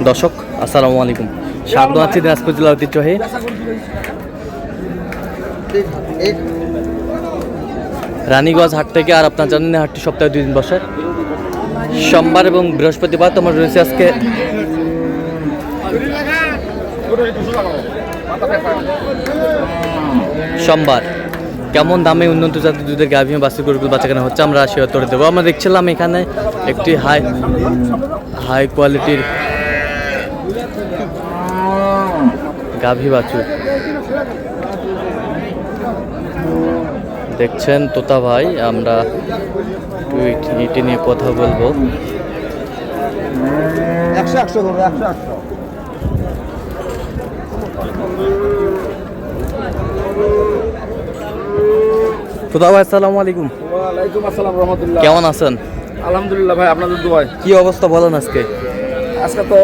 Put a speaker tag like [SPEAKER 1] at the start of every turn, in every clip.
[SPEAKER 1] দর্শক আসসালামু আলাইকুম, স্বাগত আছি দিনাজপুর জেলার ঐতিহ্যবাহী রানীগঞ্জ হাট থেকে। আর আপনার জানেন হাটটি সপ্তাহে 2 দিন বসে, সোমবার এবং বৃহস্পতিবার। তোমার রয়েছে আজকে সোমবার। কেমন দামে উন্নত জাতের দুধের গাভী বাছুর গরুগুলো বাচ্চাখানা হচ্ছে আমরা সে উত্তরে দেবো। আমরা দেখছিলাম এখানে একটি হাই কোয়ালিটির গাভী বাছুর দেখছেন তোতা ভাই, আমরা এটি নিয়ে কথা বলবো। তোতা ভাই আসসালামু আলাইকুম।
[SPEAKER 2] ওয়ালাইকুম আসসালাম রাহমাতুল্লাহ।
[SPEAKER 1] কেমন আছেন?
[SPEAKER 2] আলহামদুলিল্লাহ ভাই, আপনাদের দোয়ায়।
[SPEAKER 1] কি অবস্থা বলেন আজকে?
[SPEAKER 2] আজকে তো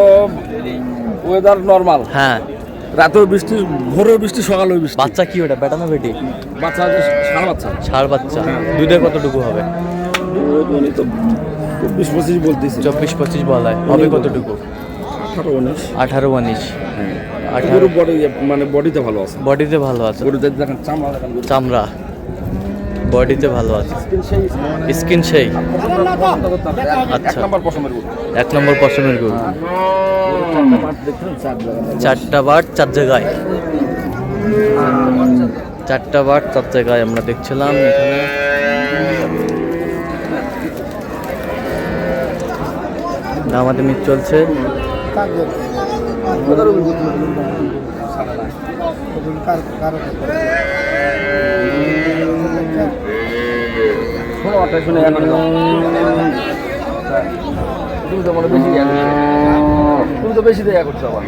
[SPEAKER 2] ওয়েদার নরমাল।
[SPEAKER 1] হ্যাঁ,
[SPEAKER 2] রাতেও বৃষ্টি, ভোরেও বৃষ্টি, সকালেও বৃষ্টি।
[SPEAKER 1] বাচ্চা কি ওটা, বেটা না বেটি?
[SPEAKER 2] বাচ্চা আছে, ষাঁড় বাচ্চা।
[SPEAKER 1] ষাঁড় বাচ্চা। দুধে কতটুকু হবে?
[SPEAKER 2] উনি তো 24-25 বলতেছি।
[SPEAKER 1] 24-25 বলায় হবে কতটুকু?
[SPEAKER 2] 18-19।
[SPEAKER 1] 18-19।
[SPEAKER 2] গরু বডি, মানে বডিতে ভালো আছে।
[SPEAKER 1] বডিতে ভালো আছে,
[SPEAKER 2] গরুতে দেখেন চামড়া, দেখেন
[SPEAKER 1] চামড়া বডিতে ভালো আছে, স্কিন সেই। আচ্ছা,
[SPEAKER 2] 1 নম্বর পছন্দের গরু।
[SPEAKER 1] 1 নম্বর পশমের গরু। 4টা বাট 4 জায়গায়, 4টা বাট 4 জায়গায় আমরা দেখছিলাম এখানে। দামাদামি চলছে।
[SPEAKER 2] তুমি তো বেশি দেয়া করছো, আবার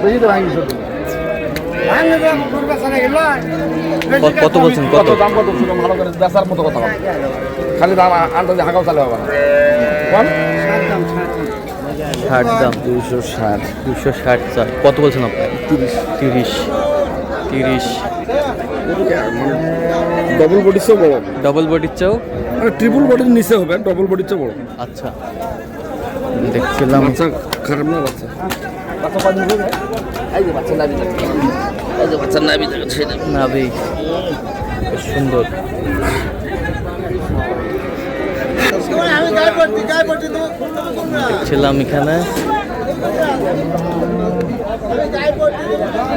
[SPEAKER 2] বেশি তো ভাঙি।
[SPEAKER 1] কত বলছেন? কত
[SPEAKER 2] দাম? কত ছিল? ভালো করে বেচার মতো কথা বল, খালি দাম আন্দাজে হাঁকাও চালে হবে না।
[SPEAKER 1] 60 দাম। 260 চাল। কত বলছেন আপনি? 30।
[SPEAKER 2] ডবল বডির চেয়েও বড়।
[SPEAKER 1] ডবল বডির চেয়েও,
[SPEAKER 2] ট্রিপল বডির নিচে হবে, ডবল বডির চেয়ে বড়।
[SPEAKER 1] আচ্ছা, দেখছিলাম।
[SPEAKER 2] বাচ্চা খারাপ না? বাচ্চা
[SPEAKER 1] নাভি বেশ সুন্দর। দেখছিলাম এখানে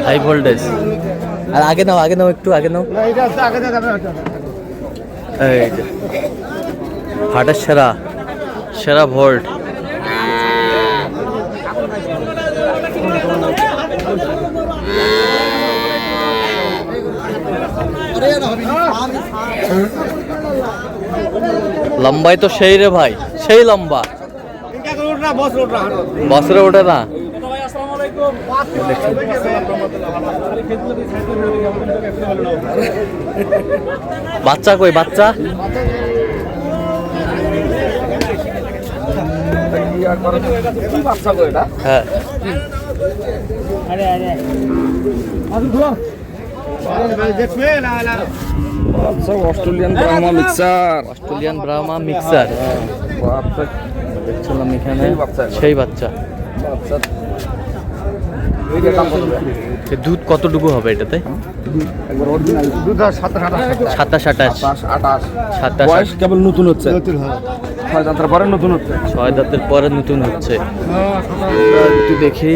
[SPEAKER 1] হাই ভোল্টেজ। আর আগে নাও, একটু আগে নাও। এই যে হাটের সেরা ভোল্ট। লম্বাই তো সেই রে ভাই, সেই লম্বা। বছরে ওঠে না। বাচ্চা কই? বাচ্চা হ্যাঁ।
[SPEAKER 2] Australian Brahma mixer.
[SPEAKER 1] দেখছিলাম এখানে সেই বাচ্চা। দুধ কতটুকু হবে এটাতে?
[SPEAKER 2] 27-28। কেবল নতুন হচ্ছে, 6 দাঁতের পরে নতুন হচ্ছে।
[SPEAKER 1] 6 দাঁতের পরে নতুন হচ্ছে। একটু দেখি।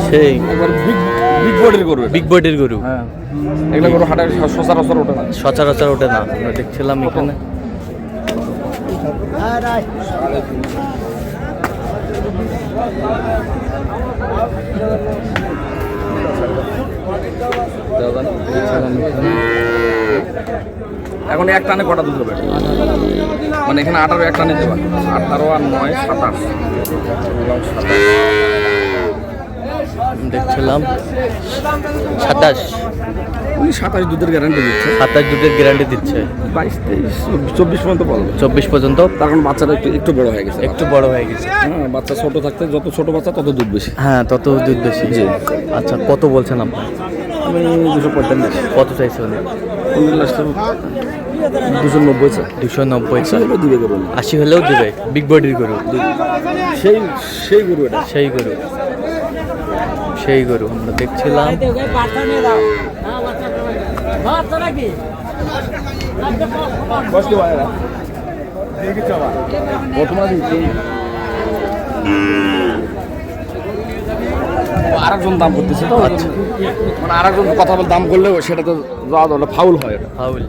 [SPEAKER 1] সেই বিগ বডির গরু।
[SPEAKER 2] এগুলো গরু হাটে সচরাচর ওঠে না।
[SPEAKER 1] ওঠে না। আমরা দেখছিলাম এখানে।
[SPEAKER 2] এখন এক টানে কটা দুধ হবে? মানে এখানে 18 এক টানে দেবা, 18 আর 9 27।
[SPEAKER 1] দেখছিলাম 27।
[SPEAKER 2] উনি 27 দুধের গ্যারান্টি দিচ্ছে,
[SPEAKER 1] 27 দুধের গ্যারান্টি দিচ্ছে,
[SPEAKER 2] 22, 23, 24 পর্যন্ত পারবে।
[SPEAKER 1] 24 পর্যন্ত।
[SPEAKER 2] তার কারণ বাচ্চাটা একটু বড় হয়ে গেছে,
[SPEAKER 1] একটু বড় হয়ে গেছে।
[SPEAKER 2] হ্যাঁ, বাচ্চা ছোট থাকতে যত ছোট বাচ্চা তত দুধ বেশি।
[SPEAKER 1] হ্যাঁ, তত দুধ বেশি।
[SPEAKER 2] জি।
[SPEAKER 1] আচ্ছা, কত বলছেন আপনি?
[SPEAKER 2] আমি 245।
[SPEAKER 1] কত চাইছেন?
[SPEAKER 2] 290 চাই।
[SPEAKER 1] 290 চাই।
[SPEAKER 2] হলেও দিবে গরু,
[SPEAKER 1] 80 হলেও দিবে। বিগ বডির গরু,
[SPEAKER 2] সেই গরু এটা।
[SPEAKER 1] সেই গরু আমরা দেখছিলাম।
[SPEAKER 2] আরেকজন দাম করতেছে তো, মানে আরেকজন কথা বলে দাম করলেও সেটা তো ফাউল হয়। এটা
[SPEAKER 1] ফাউল।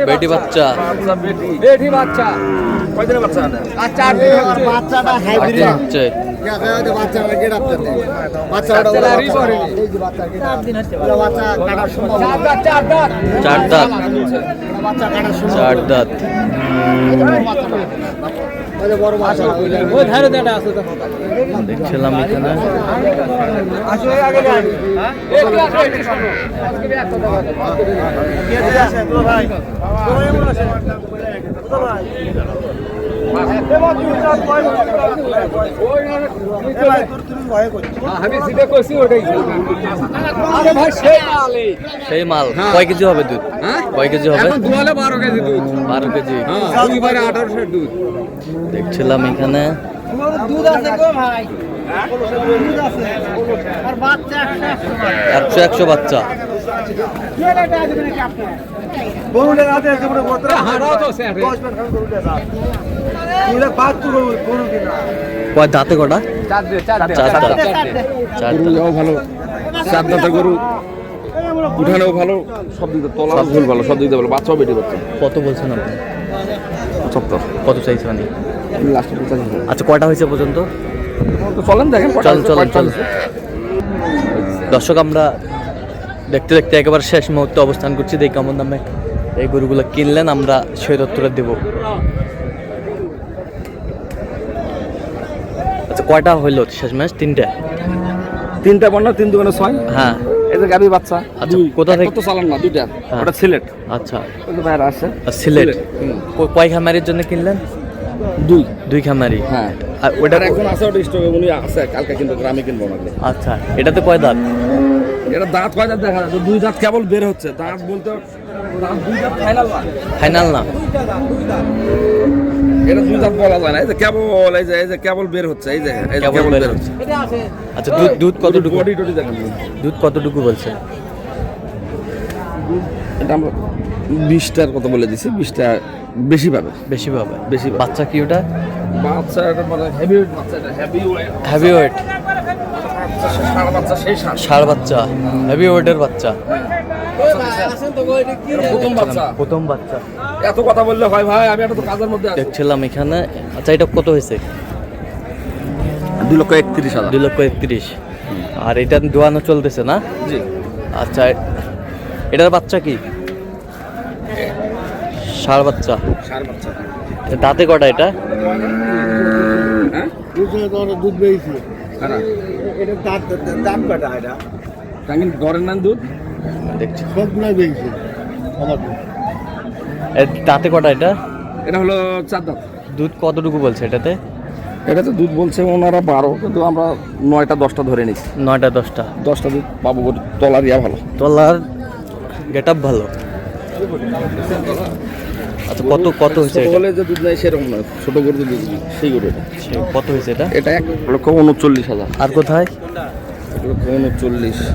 [SPEAKER 1] বেটি বাচ্চা,
[SPEAKER 2] কয়দিনের বাচ্চা?
[SPEAKER 3] বাচ্চাটা হাইব্রিড
[SPEAKER 1] হচ্ছে
[SPEAKER 3] বাচ্চাটা গেট আপ করতে বাচ্চা কাটার সম্ভব
[SPEAKER 1] 4 দাঁত।
[SPEAKER 3] বাচ্চা কাটার
[SPEAKER 1] 4 দাঁত।
[SPEAKER 3] বড় বাচ্চা
[SPEAKER 1] দেখছিলাম এখানে। সেই মাল কয় কেজি হবে দুধ? কয় কেজি হবে?
[SPEAKER 2] 12 কেজি দুধ।
[SPEAKER 1] 12 কেজি।
[SPEAKER 2] 1800 দুধ।
[SPEAKER 1] দেখছিলাম এখানে।
[SPEAKER 3] দুধ আছে গো ভাই, দুধ আছে আর বাচ্চা
[SPEAKER 1] 100 বাচ্চা।
[SPEAKER 3] গরুটা রাতে আছে পুরো বতরা হারাও তো সে 10 মিনিট খান গরুটা দাও তুইলা বাদ তো গরু কিনা
[SPEAKER 1] কয় দাঁতে কটা?
[SPEAKER 2] 4 দাঁত।
[SPEAKER 1] 4 দাঁত। 4 দাঁত।
[SPEAKER 2] গরুও ভালো, 4 দাঁতের গরু উঠানেও ভালো, সব দিকে তলা ফুল ভালো, সব দিকে ভালো। বাচ্চাও বেটি বাচ্চা।
[SPEAKER 1] কত বলছেন আপনি?
[SPEAKER 2] 75।
[SPEAKER 1] কত চাইছেন মানে?
[SPEAKER 2] লাস্টে 85।
[SPEAKER 1] আচ্ছা, কয়টা হয়েছে পর্যন্ত?
[SPEAKER 2] তো চলেন দেখেন।
[SPEAKER 1] চল। দর্শক, আমরা দেখতে দেখতে একেবারে শেষ মুহূর্তে অবস্থান করছি। দেখি কেমন দামে এই গরুগুলো কিনলেন, আমরা সেই তথ্যটা দেব। আচ্ছা, কয়টা হইলো শেষমেশ?
[SPEAKER 2] 3টা বন্যা, 3 দোকানে 6।
[SPEAKER 1] হ্যাঁ।
[SPEAKER 2] এই যে গাবি বাচ্চা।
[SPEAKER 1] আচ্ছা, কোথা থেকে?
[SPEAKER 2] তো চালান না, 2টা।
[SPEAKER 1] হ্যাঁ।
[SPEAKER 2] ওটা সিলেট।
[SPEAKER 1] আচ্ছা,
[SPEAKER 2] ওই যে বাইরে আসছে।
[SPEAKER 1] আর সিলেট। কয় খামারির জন্য কিনলেন? 2 খামারি।
[SPEAKER 2] হ্যাঁ।
[SPEAKER 1] আর ওটা
[SPEAKER 2] ওটা এখন আছে, ওটা স্টকে উনি আছে, কালকে কিন্তু গ্রামে কিনবো না।
[SPEAKER 1] আচ্ছা, এটাতে কয় দাঁত?
[SPEAKER 2] এটা দাঁত কয় দাঁত দেখা যাচ্ছে? 2 দাঁত কেবল বের হচ্ছে। দাঁত বলতে দাঁত 2 দাঁত ফাইনাল না।
[SPEAKER 1] ফাইনাল না।
[SPEAKER 2] এটা 2 দাঁত বলা যায় না। এই যে কেবল, এই যে কেবল বের হচ্ছে। এই যে কেবল বের হচ্ছে।
[SPEAKER 1] আচ্ছা, দুধ কতটুকু?
[SPEAKER 2] বডি টডি দেখেন।
[SPEAKER 1] দুধ কতটুকু বলছে?
[SPEAKER 2] এটা আমরা 20টার কথা বলে দিছি। 20টা বেশি পাবে।
[SPEAKER 1] বেশি পাবে।
[SPEAKER 2] বেশি পাবে।
[SPEAKER 1] বাচ্চা কি ওটা?
[SPEAKER 2] বাচ্চা এটা মানে হেভি ওয়েট বাচ্চা, এটা হেভি ওয়েট।
[SPEAKER 1] Heavy weight.
[SPEAKER 2] ষাঁড় বাচ্চা, সেই ষাঁড়।
[SPEAKER 1] ষাঁড় বাচ্চা, হেভি ওয়েটের বাচ্চা।
[SPEAKER 2] প্রথম বাচ্চা।
[SPEAKER 1] প্রথম বাচ্চা।
[SPEAKER 2] এত কথা বললে হয় ভাই? আমি একটা তো কাজের মধ্যে আছি।
[SPEAKER 1] দেখছিলাম এখানে। আচ্ছা, এটা কত হয়েছে?
[SPEAKER 2] 2,31,000।
[SPEAKER 1] 2,31,000। আর এটা দোয়ানো চলতেছে না?
[SPEAKER 2] জি।
[SPEAKER 1] আচ্ছা, এটার বাচ্চা কি? ষাঁড় বাচ্চা।
[SPEAKER 2] ষাঁড় বাচ্চা।
[SPEAKER 1] দাঁতে কটা এটা?
[SPEAKER 2] হ্যাঁ?
[SPEAKER 3] দুধ বেশি
[SPEAKER 2] কারা?
[SPEAKER 3] এটা দাম কাটা এটা
[SPEAKER 2] টাঙ্গিন ঘরের নাম দুধ
[SPEAKER 1] দেখছি।
[SPEAKER 3] সবগুলো বেশি আমার
[SPEAKER 1] দাঁতে কটা এটা?
[SPEAKER 2] এটা হলো 4 দাঁত।
[SPEAKER 1] দুধ কতটুকু বলছে এটাতে?
[SPEAKER 2] এটা তো দুধ বলছে ওনারা 12, কিন্তু আমরা 9টা 10টা ধরে নিচ্ছি।
[SPEAKER 1] 9টা 10টা।
[SPEAKER 2] 10টা দুধ পাবো। তলার ইয়া ভালো,
[SPEAKER 1] তলার গেট আপ ভালো। আচ্ছা, কত হয়েছে এটা?
[SPEAKER 2] বলে যে দুধ নাই সেরকম না, ছোট গরু দুধ সেই গরু এটা।
[SPEAKER 1] কত হয়েছে এটা?
[SPEAKER 2] এটা 1,39,000।
[SPEAKER 1] আর কোথায়?
[SPEAKER 2] 1,39,000।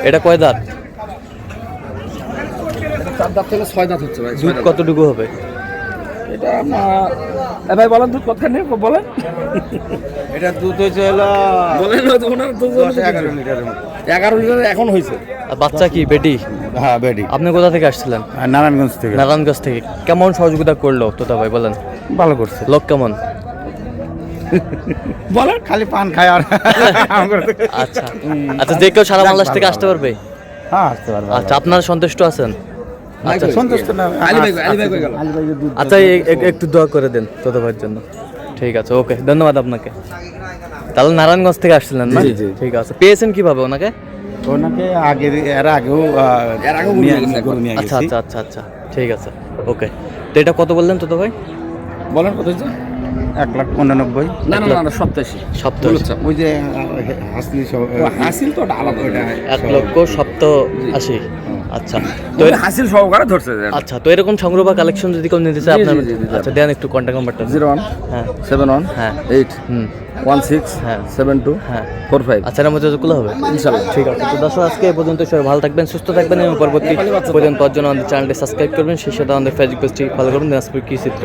[SPEAKER 1] এটা কয় দাঁত?
[SPEAKER 2] 4 দাঁত থেকে 6 দাঁত হচ্ছে ভাই।
[SPEAKER 1] দুধ কতটুকু হবে?
[SPEAKER 2] এটা আপনার ভাই বলেন দুধ কতখানি বলেন।
[SPEAKER 3] এটা দুধ হয়েছে হলো
[SPEAKER 2] বলেন ওনার দুধ
[SPEAKER 3] 11 লিটারের মতো।
[SPEAKER 2] 11 লিটার এখন হয়েছে।
[SPEAKER 1] আর বাচ্চা কি বেটি?
[SPEAKER 3] হ্যাঁ বেডি
[SPEAKER 1] আপনি কোথা থেকে আসছিলেন?
[SPEAKER 3] নারায়ণগঞ্জ থেকে।
[SPEAKER 1] নারায়ণগঞ্জ থেকে। কেমন সহযোগিতা করলো তোতা ভাই, বলেন?
[SPEAKER 3] ভালো করছে।
[SPEAKER 1] লোক কেমন?
[SPEAKER 3] বলেন খালি পান খায় আর
[SPEAKER 1] আচ্ছা, আচ্ছা, যে কেউ সারা বাংলাদেশ থেকে আসতে পারবে?
[SPEAKER 3] হ্যাঁ আসতে পারবো
[SPEAKER 1] আচ্ছা আপনারা সন্তুষ্ট আছেন? আচ্ছা
[SPEAKER 3] সন্তুষ্ট না
[SPEAKER 2] আলী ভাই গেল।
[SPEAKER 1] আচ্ছা একটু দোয়া করে দেন তোতো ভাইয়ের জন্য। ঠিক আছে, ওকে, ধন্যবাদ আপনাকে। তাহলে নারায়ণগঞ্জ থেকে আসছিলেন না?
[SPEAKER 3] জি, জি।
[SPEAKER 1] ঠিক আছে, পেয়েছেন কিভাবে ওনাকে?
[SPEAKER 3] ওনাকে এর আগেও গরু নিয়ে
[SPEAKER 1] আচ্ছা
[SPEAKER 3] গেছি।
[SPEAKER 1] আচ্ছা আচ্ছা আচ্ছা, ঠিক আছে, ওকে। তো এটা কত বললেন তোতো ভাই?
[SPEAKER 2] বলেন কত হয়েছে?
[SPEAKER 3] 1,95,000।
[SPEAKER 2] না 87।
[SPEAKER 1] সপ্তাহ
[SPEAKER 3] ওই যে হাসলি
[SPEAKER 2] হাসিল তো আলাদা, ওইটা
[SPEAKER 1] 1,87,000। আচ্ছা, তো
[SPEAKER 2] হাসিল সহকারে ধরছে।
[SPEAKER 1] আচ্ছা, তো এরকম সংগ্রহ বা কালেকশন যদি কেউ নিতে চায়
[SPEAKER 2] জি,
[SPEAKER 1] আপনার,
[SPEAKER 2] জি, জি, জি।
[SPEAKER 1] আচ্ছা দেন একটু কন্ট্যাক্ট নাম্বারটা।
[SPEAKER 2] 01
[SPEAKER 1] হ্যাঁ
[SPEAKER 2] 71
[SPEAKER 1] হ্যাঁ
[SPEAKER 2] 8
[SPEAKER 1] হুম
[SPEAKER 2] 16
[SPEAKER 1] হ্যাঁ
[SPEAKER 2] 72
[SPEAKER 1] হ্যাঁ
[SPEAKER 2] 45।
[SPEAKER 1] আচ্ছা, এর মধ্যে যতগুলো হবে
[SPEAKER 2] ইনশাআল্লাহ।
[SPEAKER 1] ঠিক আছে। তো দর্শক, আজকে এই পর্যন্ত, সবাই ভালো থাকবেন, সুস্থ থাকবেন এবং পরবর্তী পর্যন্ত পাওয়ার জন্য আমাদের চ্যানেলটি সাবস্ক্রাইব করবেন, সেই সাথে আমাদের ফেসবুক পেজটি ফলো করবেন, দিনাজপুর কৃষি চিত্র।